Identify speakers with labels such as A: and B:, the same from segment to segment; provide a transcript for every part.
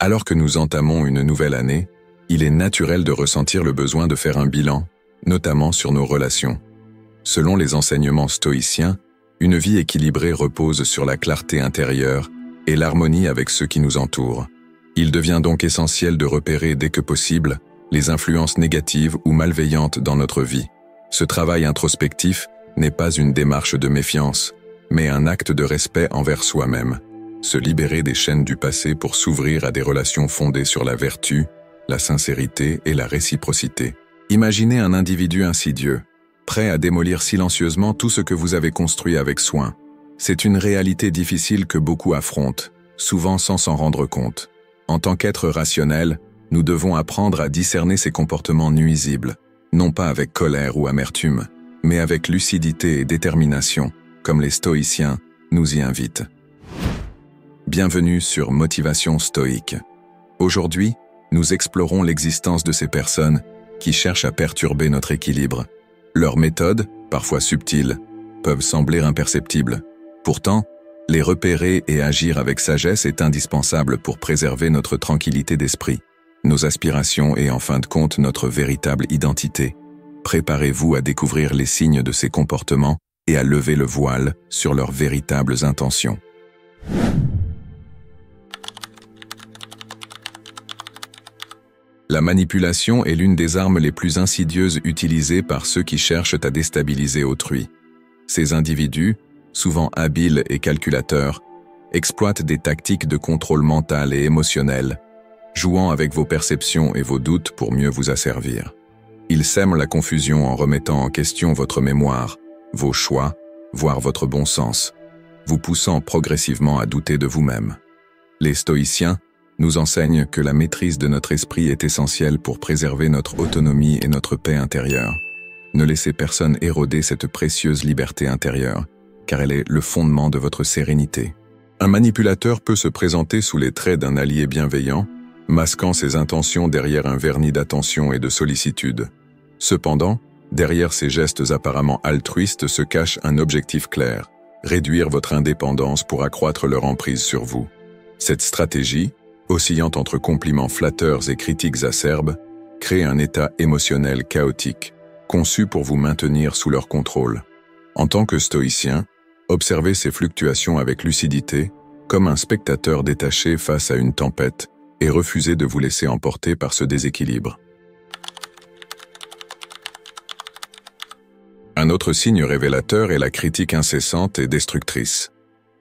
A: Alors que nous entamons une nouvelle année, il est naturel de ressentir le besoin de faire un bilan, notamment sur nos relations. Selon les enseignements stoïciens, une vie équilibrée repose sur la clarté intérieure et l'harmonie avec ceux qui nous entourent. Il devient donc essentiel de repérer dès que possible les influences négatives ou malveillantes dans notre vie. Ce travail introspectif n'est pas une démarche de méfiance, mais un acte de respect envers soi-même. Se libérer des chaînes du passé pour s'ouvrir à des relations fondées sur la vertu, la sincérité et la réciprocité. Imaginez un individu insidieux, prêt à démolir silencieusement tout ce que vous avez construit avec soin. C'est une réalité difficile que beaucoup affrontent, souvent sans s'en rendre compte. En tant qu'être rationnel, nous devons apprendre à discerner ces comportements nuisibles, non pas avec colère ou amertume, mais avec lucidité et détermination, comme les stoïciens nous y invitent. Bienvenue sur Motivation Stoïque. Aujourd'hui, nous explorons l'existence de ces personnes qui cherchent à perturber notre équilibre. Leurs méthodes, parfois subtiles, peuvent sembler imperceptibles. Pourtant, les repérer et agir avec sagesse est indispensable pour préserver notre tranquillité d'esprit, nos aspirations et en fin de compte notre véritable identité. Préparez-vous à découvrir les signes de ces comportements et à lever le voile sur leurs véritables intentions. La manipulation est l'une des armes les plus insidieuses utilisées par ceux qui cherchent à déstabiliser autrui. Ces individus, souvent habiles et calculateurs, exploitent des tactiques de contrôle mental et émotionnel, jouant avec vos perceptions et vos doutes pour mieux vous asservir. Ils sèment la confusion en remettant en question votre mémoire, vos choix, voire votre bon sens, vous poussant progressivement à douter de vous-même. Les stoïciens nous enseignent que la maîtrise de notre esprit est essentielle pour préserver notre autonomie et notre paix intérieure. Ne laissez personne éroder cette précieuse liberté intérieure, car elle est le fondement de votre sérénité. Un manipulateur peut se présenter sous les traits d'un allié bienveillant, masquant ses intentions derrière un vernis d'attention et de sollicitude. Cependant, derrière ces gestes apparemment altruistes se cache un objectif clair: réduire votre indépendance pour accroître leur emprise sur vous. Cette stratégie, oscillant entre compliments flatteurs et critiques acerbes, crée un état émotionnel chaotique, conçu pour vous maintenir sous leur contrôle. En tant que stoïcien, observez ces fluctuations avec lucidité, comme un spectateur détaché face à une tempête, et refusez de vous laisser emporter par ce déséquilibre. Un autre signe révélateur est la critique incessante et destructrice.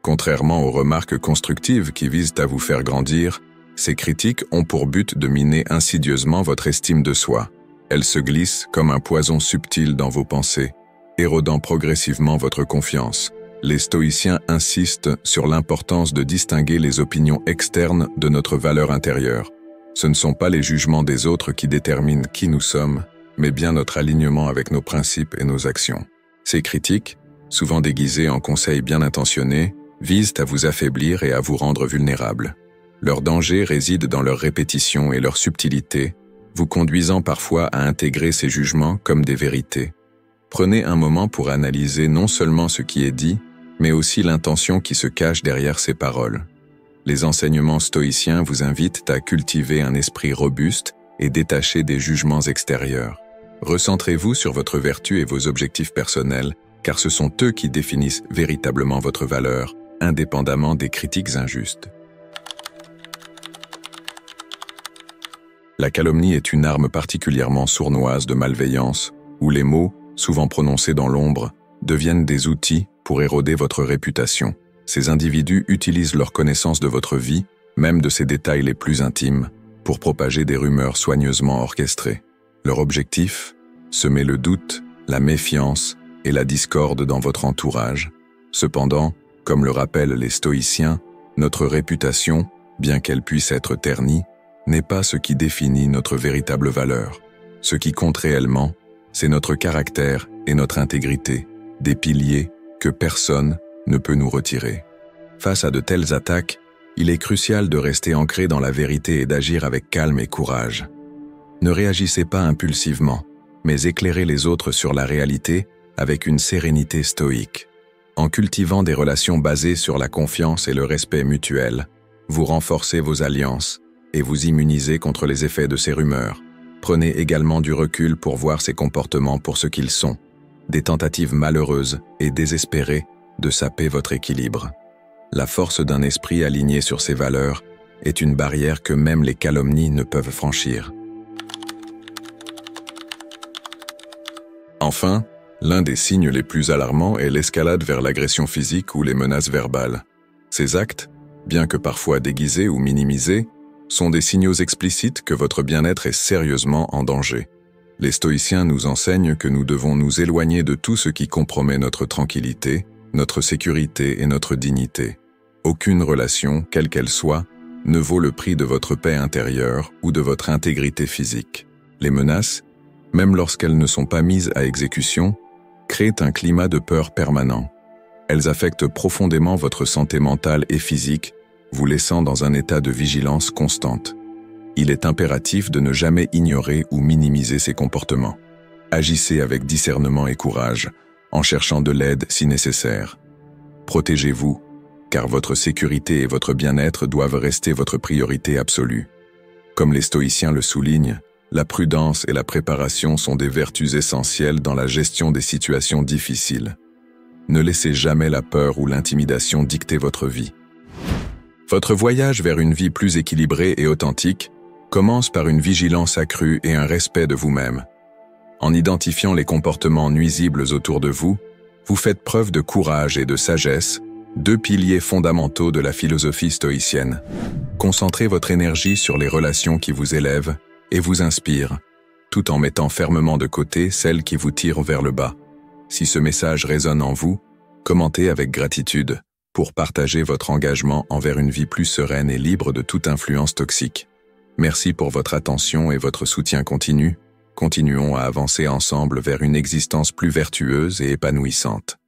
A: Contrairement aux remarques constructives qui visent à vous faire grandir, ces critiques ont pour but de miner insidieusement votre estime de soi. Elles se glissent comme un poison subtil dans vos pensées, érodant progressivement votre confiance. Les stoïciens insistent sur l'importance de distinguer les opinions externes de notre valeur intérieure. Ce ne sont pas les jugements des autres qui déterminent qui nous sommes, mais bien notre alignement avec nos principes et nos actions. Ces critiques, souvent déguisées en conseils bien intentionnés, visent à vous affaiblir et à vous rendre vulnérable. Leur danger réside dans leur répétition et leur subtilité, vous conduisant parfois à intégrer ces jugements comme des vérités. Prenez un moment pour analyser non seulement ce qui est dit, mais aussi l'intention qui se cache derrière ces paroles. Les enseignements stoïciens vous invitent à cultiver un esprit robuste et détaché des jugements extérieurs. Recentrez-vous sur votre vertu et vos objectifs personnels, car ce sont eux qui définissent véritablement votre valeur, indépendamment des critiques injustes. La calomnie est une arme particulièrement sournoise de malveillance, où les mots, souvent prononcés dans l'ombre, deviennent des outils pour éroder votre réputation. Ces individus utilisent leur connaissance de votre vie, même de ses détails les plus intimes, pour propager des rumeurs soigneusement orchestrées. Leur objectif, semer le doute, la méfiance et la discorde dans votre entourage. Cependant, comme le rappellent les stoïciens, notre réputation, bien qu'elle puisse être ternie, n'est pas ce qui définit notre véritable valeur. Ce qui compte réellement, c'est notre caractère et notre intégrité, des piliers que personne ne peut nous retirer. Face à de telles attaques, il est crucial de rester ancré dans la vérité et d'agir avec calme et courage. Ne réagissez pas impulsivement, mais éclairez les autres sur la réalité avec une sérénité stoïque. En cultivant des relations basées sur la confiance et le respect mutuel, vous renforcez vos alliances et vous immunisez contre les effets de ces rumeurs. Prenez également du recul pour voir ces comportements pour ce qu'ils sont, des tentatives malheureuses et désespérées de saper votre équilibre. La force d'un esprit aligné sur ses valeurs est une barrière que même les calomnies ne peuvent franchir. Enfin, l'un des signes les plus alarmants est l'escalade vers l'agression physique ou les menaces verbales. Ces actes, bien que parfois déguisés ou minimisés, sont des signaux explicites que votre bien-être est sérieusement en danger. Les stoïciens nous enseignent que nous devons nous éloigner de tout ce qui compromet notre tranquillité, notre sécurité et notre dignité. Aucune relation, quelle qu'elle soit, ne vaut le prix de votre paix intérieure ou de votre intégrité physique. Les menaces, même lorsqu'elles ne sont pas mises à exécution, créent un climat de peur permanent. Elles affectent profondément votre santé mentale et physique, vous laissant dans un état de vigilance constante. Il est impératif de ne jamais ignorer ou minimiser ces comportements. Agissez avec discernement et courage, en cherchant de l'aide si nécessaire. Protégez-vous, car votre sécurité et votre bien-être doivent rester votre priorité absolue. Comme les stoïciens le soulignent, la prudence et la préparation sont des vertus essentielles dans la gestion des situations difficiles. Ne laissez jamais la peur ou l'intimidation dicter votre vie. Votre voyage vers une vie plus équilibrée et authentique commence par une vigilance accrue et un respect de vous-même. En identifiant les comportements nuisibles autour de vous, vous faites preuve de courage et de sagesse, deux piliers fondamentaux de la philosophie stoïcienne. Concentrez votre énergie sur les relations qui vous élèvent et vous inspirent, tout en mettant fermement de côté celles qui vous tirent vers le bas. Si ce message résonne en vous, commentez avec gratitude pour partager votre engagement envers une vie plus sereine et libre de toute influence toxique. Merci pour votre attention et votre soutien continu. Continuons à avancer ensemble vers une existence plus vertueuse et épanouissante.